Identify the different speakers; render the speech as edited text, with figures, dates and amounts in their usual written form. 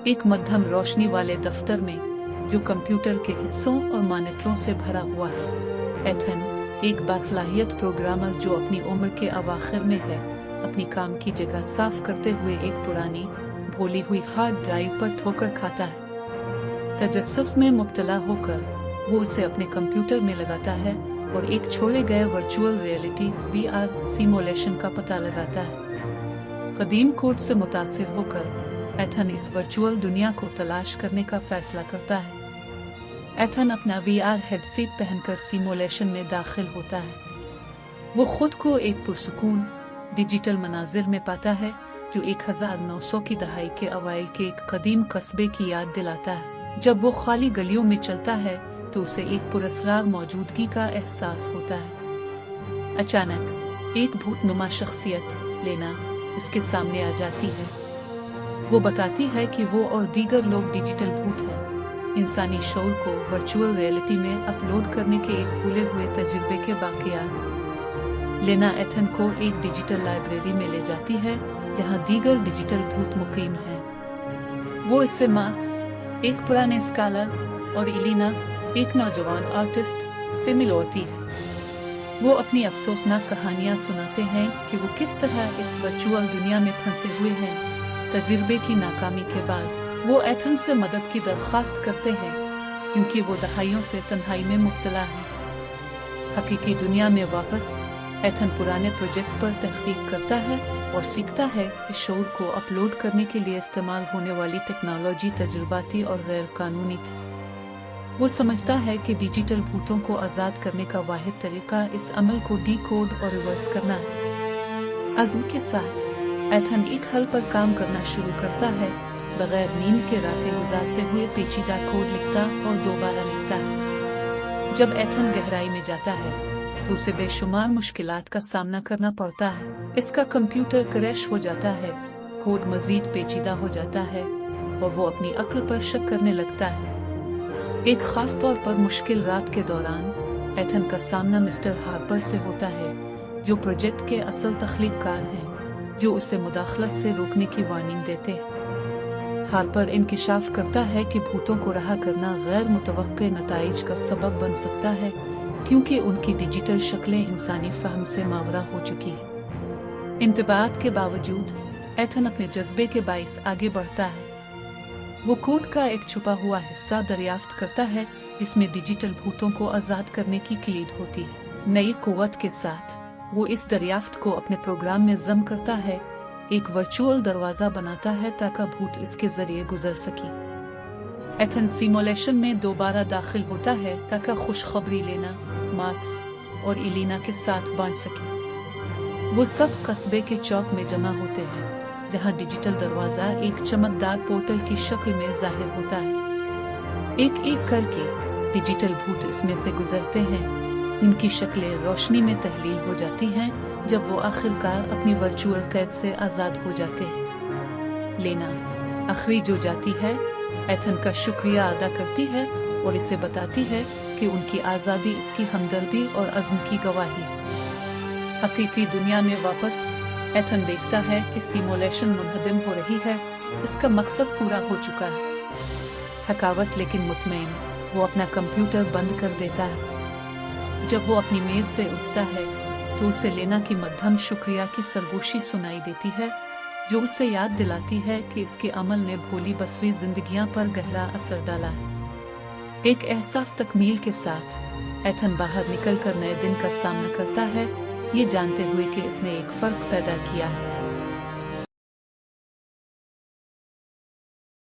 Speaker 1: एक मध्यम रोशनी वाले दफ्तर में, जो कंप्यूटर के हिस्सों और मॉनिटरों से भरा हुआ है, एथन, एक बासलाहियत प्रोग्रामर जो अपनी उम्र के अवाखिर में है, अपनी काम की जगह साफ करते हुए एक पुरानी भोली हुई हार्ड ड्राइव पर ठोकर खाता है। तजस्सुस में मुब्तला होकर वो उसे अपने कंप्यूटर में लगाता है और एक छोड़े गए वर्चुअल रियलिटी (VR) सिमुलेशन का पता लगाता है। कदीम कोड से मुतासिर होकर एथन इस वर्चुअल दुनिया को तलाश करने का फैसला करता है। एथन अपना VR हेडसेट पहनकर सिमुलेशन में दाखिल होता है। वो खुद को एक पुरसुकून डिजिटल मनाजिर में पाता है जो 1900 की दहाई के अवाइल के एक कदीम कस्बे की याद दिलाता है। जब वो खाली गलियों में चलता है तो उसे एक पुरस्रार मौजूदगी का एहसास होता है। अचानक एक भूतनुमा शख्सियत लेना इसके सामने आ जाती है। वो बताती है कि वो और दीगर लोग डिजिटल भूत हैं, इंसानी शऊर को वर्चुअल रियलिटी में अपलोड करने के एक भूले हुए तजुर्बे के बाक़ियात। लेना एथन को एक डिजिटल लाइब्रेरी में ले जाती है जहां दीगर डिजिटल भूत मुकीम हैं। वो इससे मार्क्स, एक पुराने स्कॉलर, और इलीना, एक नौजवान आर्टिस्ट, से मिलती है। वो अपनी अफसोसनाक कहानियां सुनाते हैं कि वो किस तरह इस वर्चुअल दुनिया में फंसे हुए हैं। तजुर्बे की नाकामी के बाद वो एथन से मदद की दरख्वास्त करते हैं क्योंकि वो दहाइयों से तन्हाई में मुब्तला है। हकीकी दुनिया में वापस एथन पुराने प्रोजेक्ट पर तहकीक करता है और सीखता है कि शऊर को अपलोड करने के लिए इस्तेमाल होने वाली टेक्नोलॉजी तजुर्बाती और गैर कानूनी थी। वो समझता है कि डिजिटल भूतों को आज़ाद करने का वाहिद तरीका इस अमल को डीकोड और रिवर्स करना है। अज़्म के साथ एथन एक हल पर काम करना शुरू करता है, बगैर नींद के रातें गुजारते हुए पेचीदा कोड लिखता और दोबारा लिखता है। जब एथन गहराई में जाता है तो उसे बेशुमार मुश्किलात का सामना करना पड़ता है। इसका कंप्यूटर क्रैश हो जाता है, कोड मजीद पेचीदा हो जाता है और वो अपनी अक्ल पर शक करने लगता है। एक खास तौर पर मुश्किल रात के दौरान एथन का सामना मिस्टर हार्पर से होता है, जो प्रोजेक्ट के असल तख्लीक़कार हैं, जो उसे मुदाखलत से रोकने की वार्निंग देते हैं। हार्पर इंकिशाफ करता है कि भूतों को रहा करना गैर मुतवक्के नताइज का सबब बन सकता है क्योंकि उनकी डिजिटल शक्लें इंसानी फहम से मावरा हो चुकी हैं। इंतबात के बावजूद एथन अपने जज्बे के बाइस आगे बढ़ता है। वो कोड का एक छुपा हुआ हिस्सा दरियाफ्त करता है जिसमें डिजिटल भूतों को आज़ाद करने की किलीद होती है। नई कुव्वत के साथ वो इस दरियाफ्त को अपने प्रोग्राम में जम करता है, एक वर्चुअल दरवाजा बनाता है ताकि भूत इसके जरिए गुजर सके। एथन सिमुलेशन में दोबारा दाखिल होता है ताकि खुशखबरी लेना, मार्क्स और इलीना के साथ बांट सके। वो सब कस्बे के चौक में जमा होते हैं जहां डिजिटल दरवाजा एक चमकदार पोर्टल की शक्ल में जाहिर होता है। एक एक करके डिजिटल भूत इसमें से गुजरते हैं। उनकी शक्लें रोशनी में तहलील हो जाती हैं जब वो आखिरकार अपनी वर्चुअल कैद से आज़ाद हो जाते हैं। लेना आखिरी जो जाती है, एथन का शुक्रिया अदा करती है और इसे बताती है कि उनकी आज़ादी इसकी हमदर्दी और अज़्म की गवाही है। हकीकी दुनिया में वापस एथन देखता है कि सिमुलेशन मुनहदम हो रही है, इसका मकसद पूरा हो चुका है। थकावट लेकिन मुतमईन वो अपना कंप्यूटर बंद कर देता है। जब वो अपनी मेज से उठता है तो उसे लेना की मध्यम शुक्रिया की सरगोशी सुनाई देती है, जो उसे याद दिलाती है कि इसके अमल ने भोली बसवी जिंदगियां पर गहरा असर डाला है। एक एहसास तकमील के साथ एथन बाहर निकलकर नए दिन का सामना करता है, ये जानते हुए कि इसने एक फर्क पैदा किया है।